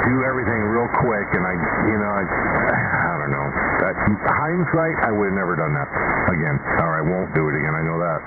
do everything real quick, and I don't know. Hindsight, I would have never done that again, or I won't do it again. I know that.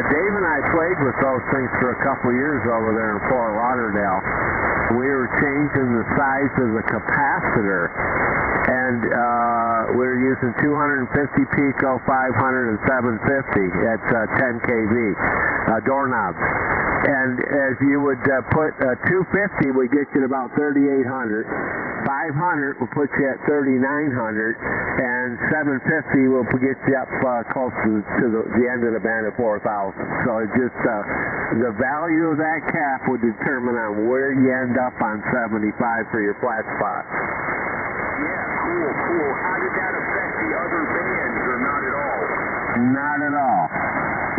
Dave and I played with those things for a couple of years over there in Fort Lauderdale. We were changing the size of the capacitor, and we were using 250 pico, 500, and 750 at 10 kV doorknobs. And as you would put 250 would get you to about 3,800. 500 will put you at 3,900, and 750 will get you up close to the end of the band at 4,000. So it just the value of that cap would determine on where you end up on 75 for your flat spot. Yeah, cool. How did that affect the other bands, or not at all? Not at all,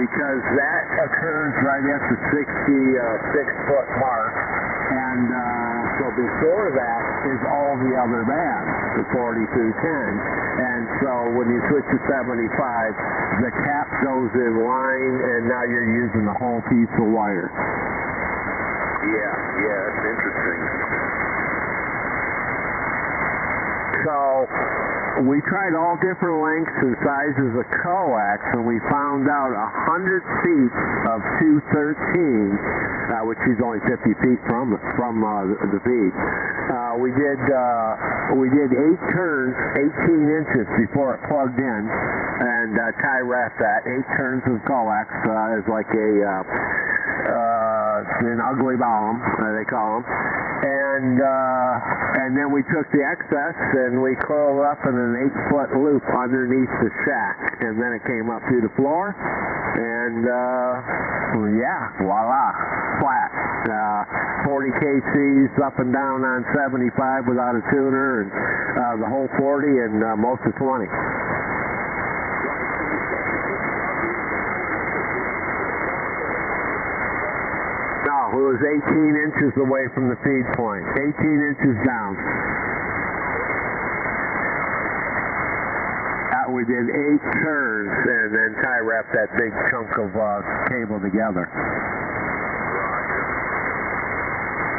because that occurs right at the 66-foot mark, and so before that is all the other bands, the 40 through 10, and so when you switch to 75, the cap goes in line, and now you're using the whole piece of wire. Yeah, that's interesting. So we tried all different lengths and sizes of coax, and we found out 100 feet of 213, which is only 50 feet from the feed. We did 8 turns, 18 inches before it plugged in, and tie wrapped that. 8 turns of coax is like an ugly bomb, they call them. And then we took the excess and we coiled up in an 8-foot loop underneath the shack, and then it came up through the floor, and voila, flat. 40 kcs up and down on 75 without a tuner, and the whole 40 and most of 20. It was 18 inches away from the feed point, 18 inches down. We did 8 turns and then tie wrapped that big chunk of cable together.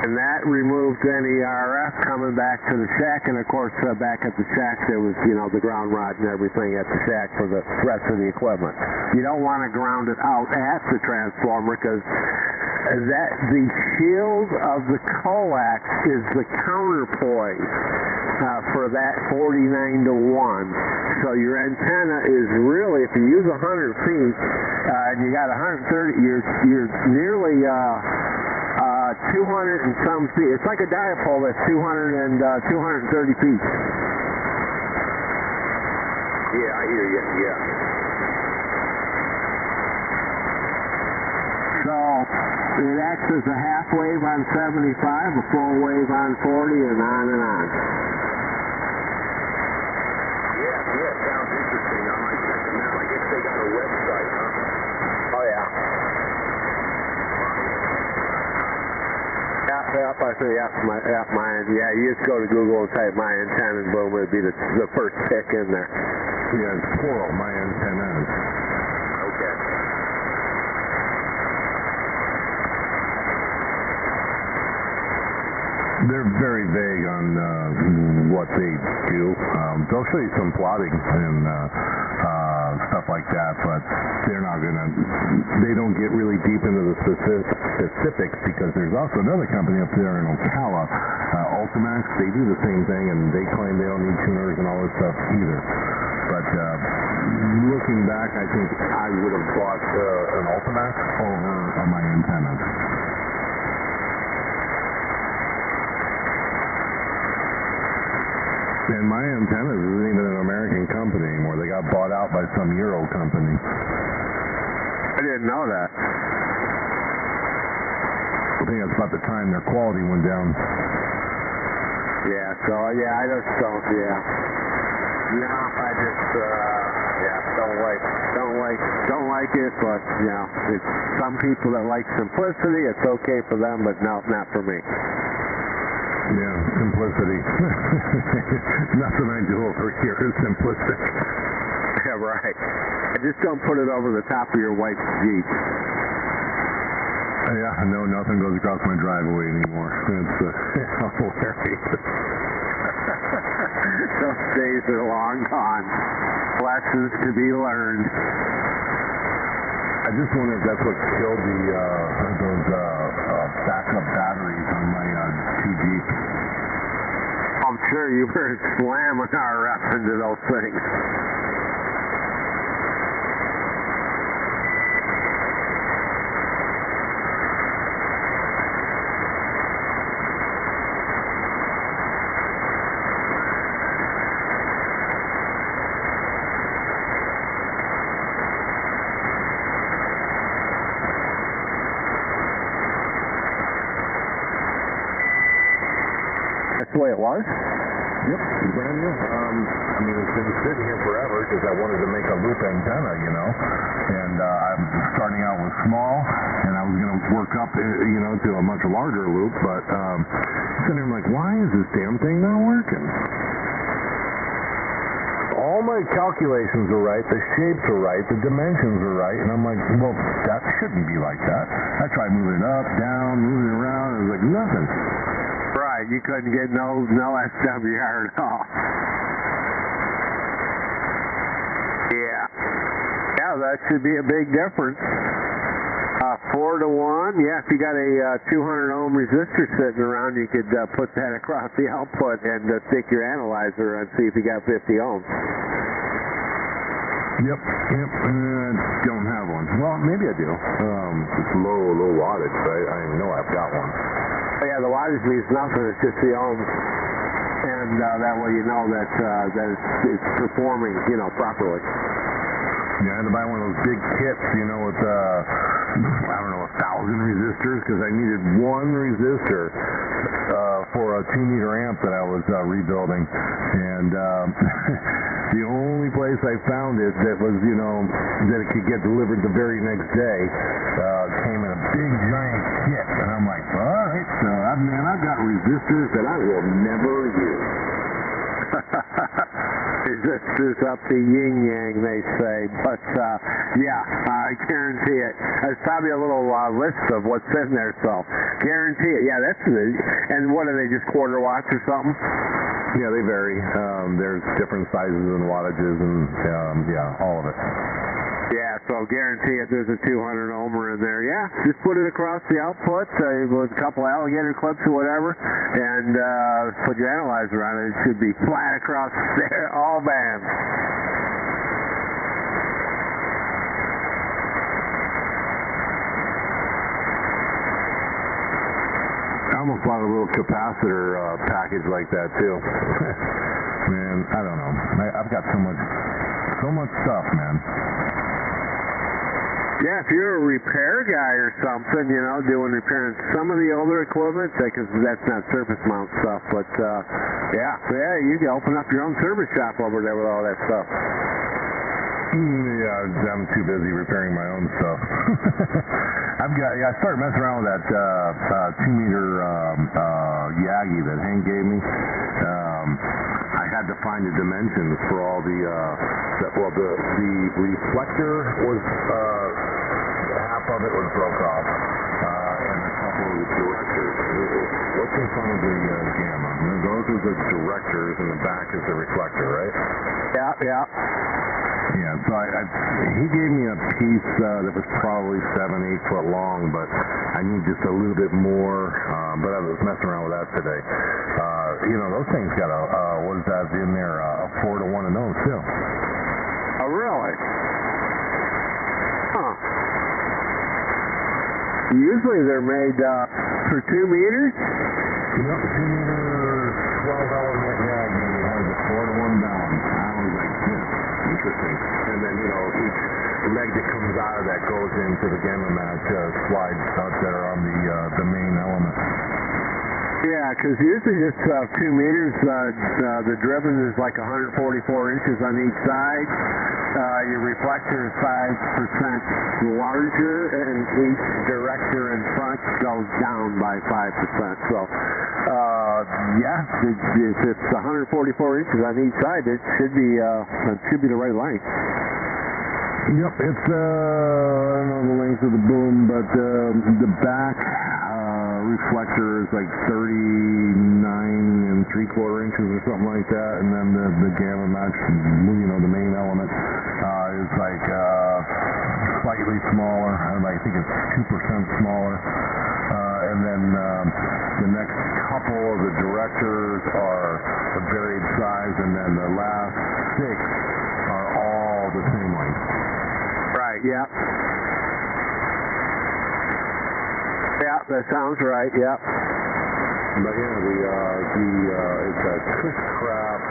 And that removed any RF coming back to the shack, and of course back at the shack there was, the ground rod and everything at the shack for the rest of the equipment. You don't want to ground it out at the transformer, because the shield of the coax is the counterpoise for that 49 to 1. So your antenna is really, if you use 100 feet and you got 130, you're nearly 200 and some feet. It's like a dipole that's 230 feet. Yeah, I hear you. Yeah. So it acts as a half wave on 75, a full wave on 40, and on and on. Yeah, sounds interesting. I might check them out. I guess they got a website, huh? Oh, yeah. You just go to Google and type my antenna, and boom, it'd be the first pick in there. Yeah, it's plural, my antennas. Okay. They're very vague on what they do. They'll show you some plotting and stuff like that, but they don't get really deep into the specifics, because there's also another company up there in Ocala, Ultimax. They do the same thing, and they claim they don't need tuners and all this stuff either. But looking back, I think I would have bought an Ultimax over my antennas. And my antennas isn't even an American company anymore. They got bought out by some Euro company. I didn't know that. I think that's about the time their quality went down. Yeah, so, I just don't, I just, don't like it, but, it's some people that like simplicity, it's okay for them, but no, not for me. Yeah, simplicity. Nothing I do over here is simplistic. Yeah, right. Right. Just don't put it over the top of your wife's Jeep. Yeah, no, nothing goes across my driveway anymore. It's hilarious. Those days are long gone. Lessons to be learned. I just wonder if that's what killed those backup batteries on my two Jeeps. I'm sure you were slamming RF into those things. That's the way it was? Yep, it's brand new. I mean, it's been sitting here forever because I wanted to make a loop antenna, you know. And I'm starting out with small, and I was going to work up, you know, to a much larger loop. But sitting here, I'm like, why is this damn thing not working? All my calculations are right, the shapes are right, the dimensions are right, and I'm like, well, that shouldn't be like that. I tried moving it up, down, moving it around, and it was like nothing. Right, you couldn't get no SWR at all. Yeah. Yeah, that should be a big difference. 4 to 1. Yeah, if you got a 200 ohm resistor sitting around, you could put that across the output and stick your analyzer and see if you got 50 ohms. Yep. Don't have one. Well, maybe I do. It's low wattage, right? I know I've got one. Yeah, the wattage means nothing. It's just the ohms, and that way you know that it's performing, you know, properly. Yeah, I had to buy one of those big kits, you know, with I don't know, 1,000 resistors, because I needed one resistor for a 2-meter amp that I was rebuilding, and the only place I found it that was, you know, that it could get delivered the very next day came in a big giant kit, and I'm like, all right, so I've got resistors that I will never use. Resistors up to yin-yang, they say. But, yeah, I guarantee it. There's probably a little list of what's in there, so guarantee it. Yeah, that's it. And what are they, just quarter watts or something? Yeah, they vary. There's different sizes and wattages and, yeah, all of it. Yeah, so guarantee it there's a 200 ohmer in there. Yeah, just put it across the output with a couple alligator clips or whatever, and put your analyzer on it. It should be flat across there, all bands. I almost bought a little capacitor package like that too. Man, I don't know. I've got so much stuff, man. Yeah, if you're a repair guy or something, you know, doing repairing some of the older equipment, because that's not surface mount stuff, but yeah, you can open up your own service shop over there with all that stuff. Yeah, I'm too busy repairing my own stuff. I started messing around with that 2-meter Yagi that Hank gave me. I had to find the dimensions for all the reflector was half of it was broke off, and a couple of the directors. What's in front of the gamma? Those are the directors, and the back is the reflector, right? Yeah. Yeah, so he gave me a piece that was probably 7-8 foot long, but I need just a little bit more. But I was messing around with that today. You know, those things got what is that in there? 4 to 1 in those too. Oh, really? Huh. Usually they're made for 2 meters. You know, 2 meter 12 element Yagi has a 4 to 1 balance. I was like, interesting. And then, you know, each leg that comes out of that goes into the gamma match slides out there on the main element. Yeah, because usually just 2 meters, the driven is like 144 inches on each side. Your reflector is 5% larger, and each director in front goes down by 5%. So, yeah, if it's 144 inches on each side, it should be the right length. Yep, it's, I don't know the length of the boom, but the back reflector is like 39 and 3/4 inches or something like that, and then the gamma match, the main element, is like slightly smaller. I think it's 2% smaller. And then the next couple of the directors are a varied size, and then the last 6 are all the same length. Right, yeah. Yeah, that sounds right, yeah. But yeah, it's a Chris-Craft,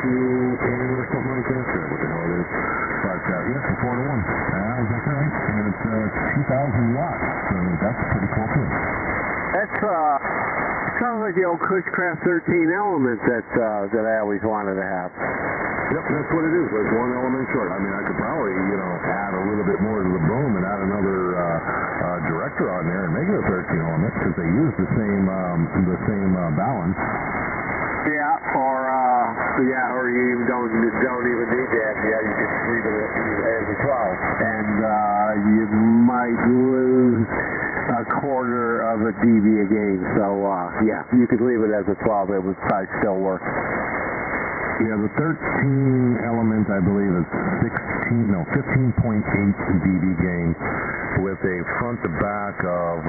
UN or something like that. I forget what the hell it is. But yes, it's 4 to 1. Exactly right. And it's 2,000 watts. So that's pretty cool too. That's sounds like the old Cushcraft 13 element that I always wanted to have. Yep, that's what it is. Like one element short. I mean, I could probably, add a little bit more to the boom and add another director on there and make it a 13 element because they use the same balance. Yeah, or you even don't even need that. Yeah, you just leave it as a 12, and you might lose a quarter of a dB a gain. So yeah, you could leave it as a 12. It would probably still work. Yeah, the 13 element, I believe, is 15.8 dB gain with a front to back of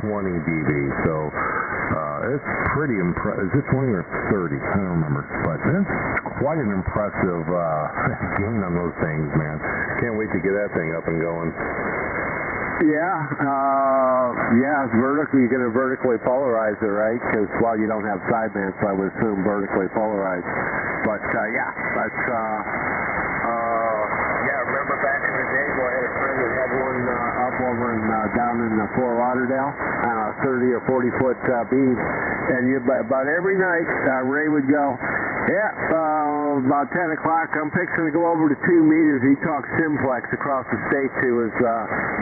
20 dB. So it's pretty impressive. Is it 20 or 30? I don't remember. But it's quite an impressive gain on those things, man. Can't wait to get that thing up and going. Yeah, it's vertical. You're going to vertically polarize it, right? Because, you don't have sideband, so I would assume vertically polarized. But, yeah, that's, remember back in the day, I had a friend that had one up over in, down in Fort Lauderdale, 30 or 40 foot beam. And about every night, Ray would go, about 10 o'clock, I'm fixing to go over to 2 meters. He talked simplex across the state to his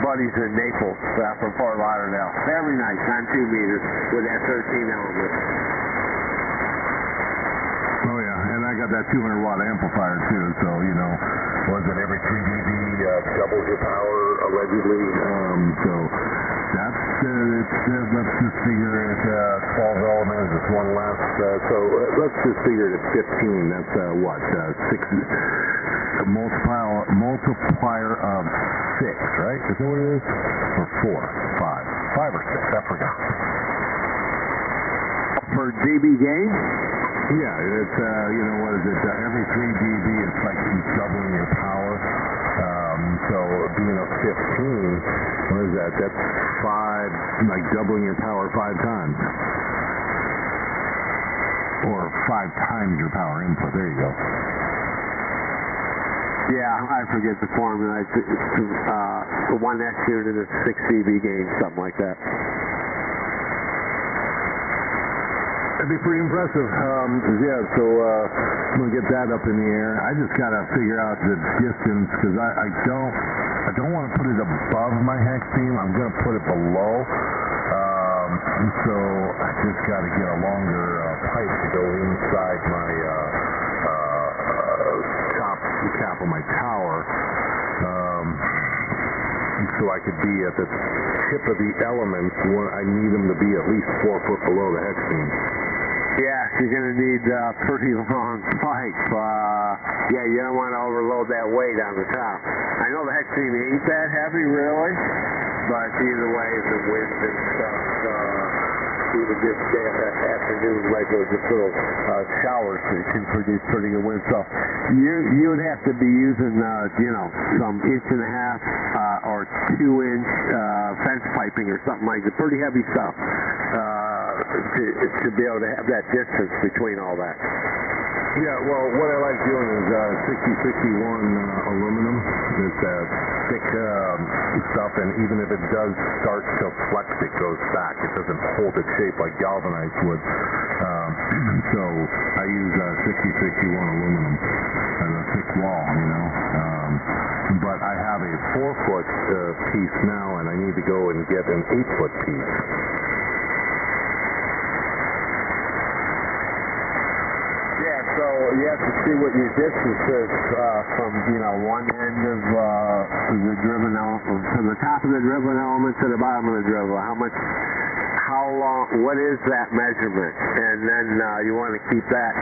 buddies in Naples from Fort Lauderdale. Every night on 2 meters with that 13 element. Oh yeah, and I got that 200 watt amplifier too, so was it every 3 dB doubles your power allegedly? So that's let's just figure it 12 elements, it's one less. So let's just figure it at 15. That's 6 multiplier of 6, right? Is that what it is? Or 4, 5 or 6? I forgot. For dB gain? Yeah, it's, what is it, every 3 dB, it's like doubling your power. So being a 15, what is that? That's 5, like doubling your power 5 times. Or 5 times your power input. There you go. Yeah, I forget the formula. The 1X unit is 6 dB gain, something like that. That'd be pretty impressive. I'm gonna get that up in the air. I just gotta figure out the distance because I don't want to put it above my hex beam. I'm gonna put it below. So I just gotta get a longer pipe to go inside my top cap of my tower. So I could be at the tip of the elements when I need them to be at least 4 foot below the hex beam. Yeah, you're going to need a pretty long pipe. You don't want to overload that weight on the top. I know the hex beam ain't that heavy, really, but either way, the wind and stuff, even this afternoon, like those little showers can produce pretty good wind. So you would have to be using, some 1.5 or 2 inch fence piping or something like that. Pretty heavy stuff. To be able to have that distance between all that. Yeah, well, what I like doing is 6061 aluminum. It's thick stuff, and even if it does start to flex, it goes back. It doesn't hold its shape like galvanized would. So I use 6061 aluminum as a thick wall, But I have a 4-foot piece now, and I need to go and get an 8-foot piece. you have to see what your distance is from, one end of the driven element, from the top of the driven element to the bottom of the driven. How long, what is that measurement? And then you want to keep that.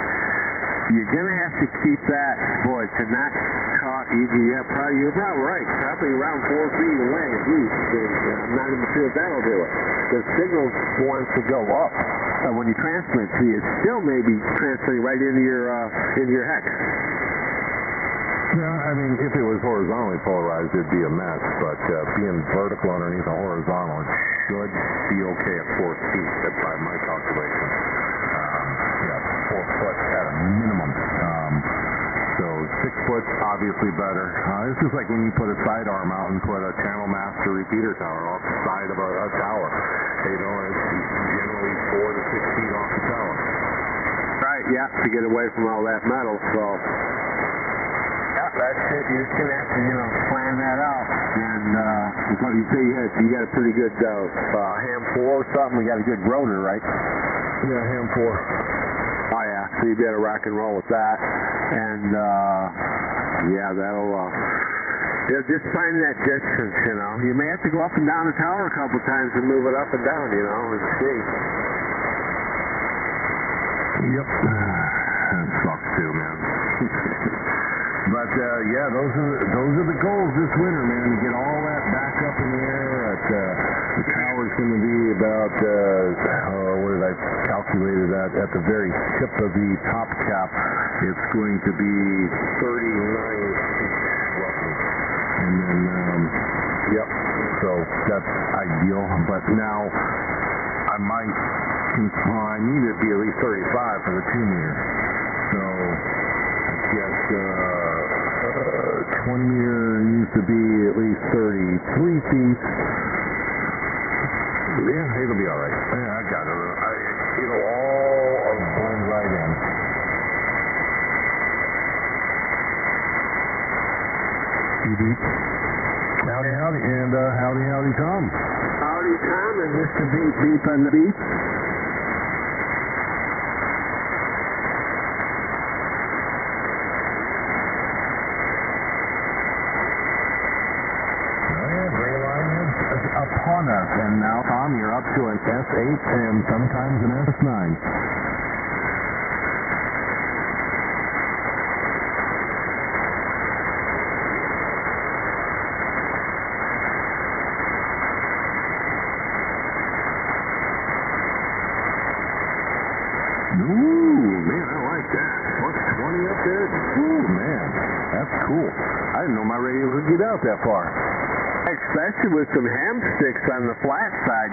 You're going to have to keep that, boy, to not talk. You're probably right. Probably around 4 feet away at least. I'm not even sure if that'll do it. The signal wants to go up. When you transmit, see, it still may be transmitting right into your hex. Yeah, I mean, if it was horizontally polarized, it'd be a mess. But being vertical underneath a horizontal, it should be okay at 4 feet. That's by my calculation. 4 foot at a minimum. So 6 foot, obviously better. This is like when you put a sidearm out and put a channel master repeater tower off the side of a tower. It's generally 4 to 6 feet off the tower. Right, yeah, to get away from all that metal. So, yeah, that's it. You're just going to have to, plan that out. And what you say you got a pretty good ham 4 or something. You got a good rotor, right? Yeah, ham 4. Oh, yeah, so you better rock and roll with that. And, that'll, just find that distance, You may have to go up and down the tower a couple times and move it up and down, and see. Yep. That sucks too, man. But, those are the goals this winter, man, to get all that back up in the air. The tower's going to be about, what did I calculate it at the very tip of the top cap. It's going to be 39 feet roughly. And then, so that's ideal. But now I need it to be at least 35 for the 2 meter. So I guess 20 meter needs to be at least 33 feet. Yeah, it'll be all right. Yeah, I got it. It'll all blend right in. Beep. Howdy, and howdy, Tom. Howdy, Tom. Is this the beep on the beep? Upon us, and now, Tom, you're up to an S8 and sometimes an S9. Ooh, man, I like that. Plus 20 up there? Ooh, man, that's cool. I didn't know my radio could get out that far. Especially with some ham sticks on the flat side,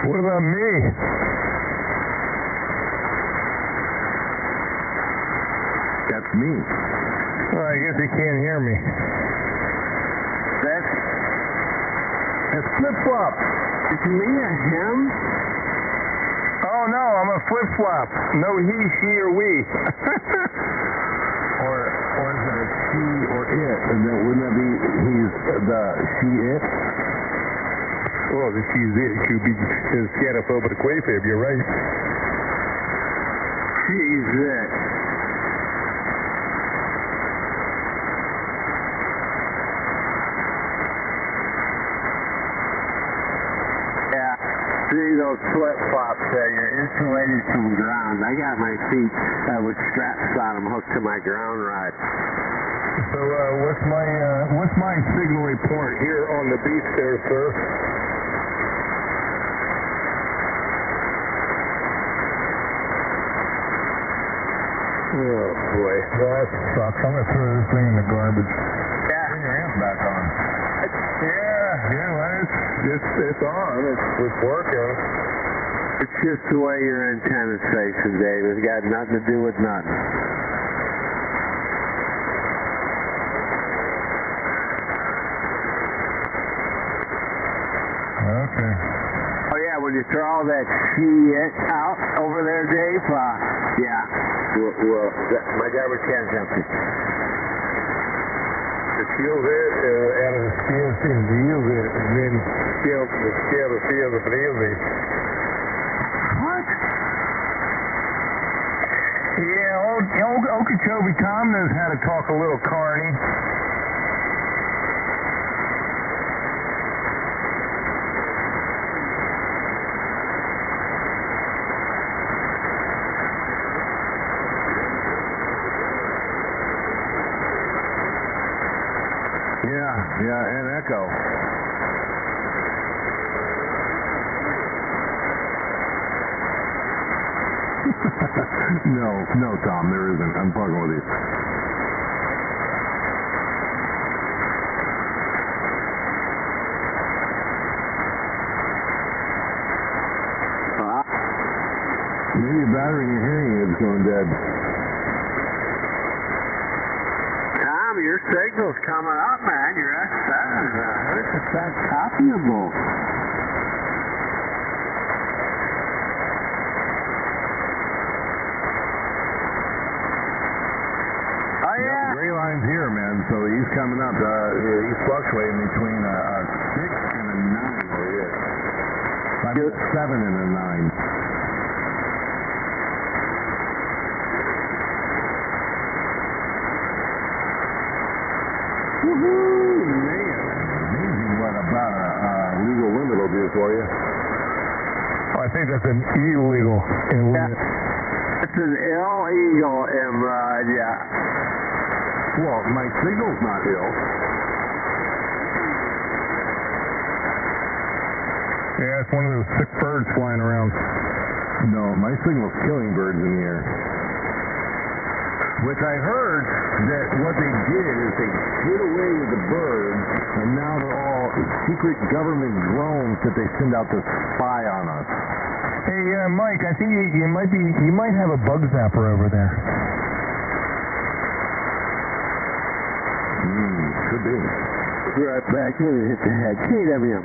What about me? That's me. Well, I guess you can't hear me. That's flip-flop. Is me a him? Oh, no, I'm a flip-flop. No he, she, or we. or is it a she or it? And then wouldn't that be she, it? Well, the she's it could be scatophobic quayfib, you're right. She's it. See those flip-flops there, you're insulated from ground. I got my feet with straps on them hooked to my ground rod. So what's my signal report here on the beach there, sir? Oh boy, that sucks. I'm gonna throw this thing in the garbage. Yeah. Turn your amp back on. Well, it's on. It's working. It's just the way your antenna's facing, Dave. It's got nothing to do with nothing. Okay. Oh yeah, when you throw all that shit out over there, Dave, Well, my garbage can's empty. The shield there, Era steel sem wheels and then shield, the shield of the What? Yeah, old Okeechobee Tom knows how to talk a little carny. Yeah, and echo. No, Tom, there isn't. I'm fucking with you. Maybe your battery in your hearing aid's going dead. Tom, your signal's coming up, man. You're it's that copyable. Oh, yeah. Gray line's here, man, so he's coming up. He's fluctuating between a 6 and a 9 where he is. I'm at 7 and a 9. Woohoo, man. Amazing what about a legal limit will do for you. I think that's an illegal. Yeah. It's an illegal inrod, yeah. Well, my signal's not ill. Yeah, it's one of those sick birds flying around. No, my signal's killing birds in the air. Which I heard that what they did is they hid away with the birds, and now they're all secret government drones that they send out to spy on us. Hey, Mike, I think you might have a bug zapper over there. Could be. Right back here, hit the head. KWM.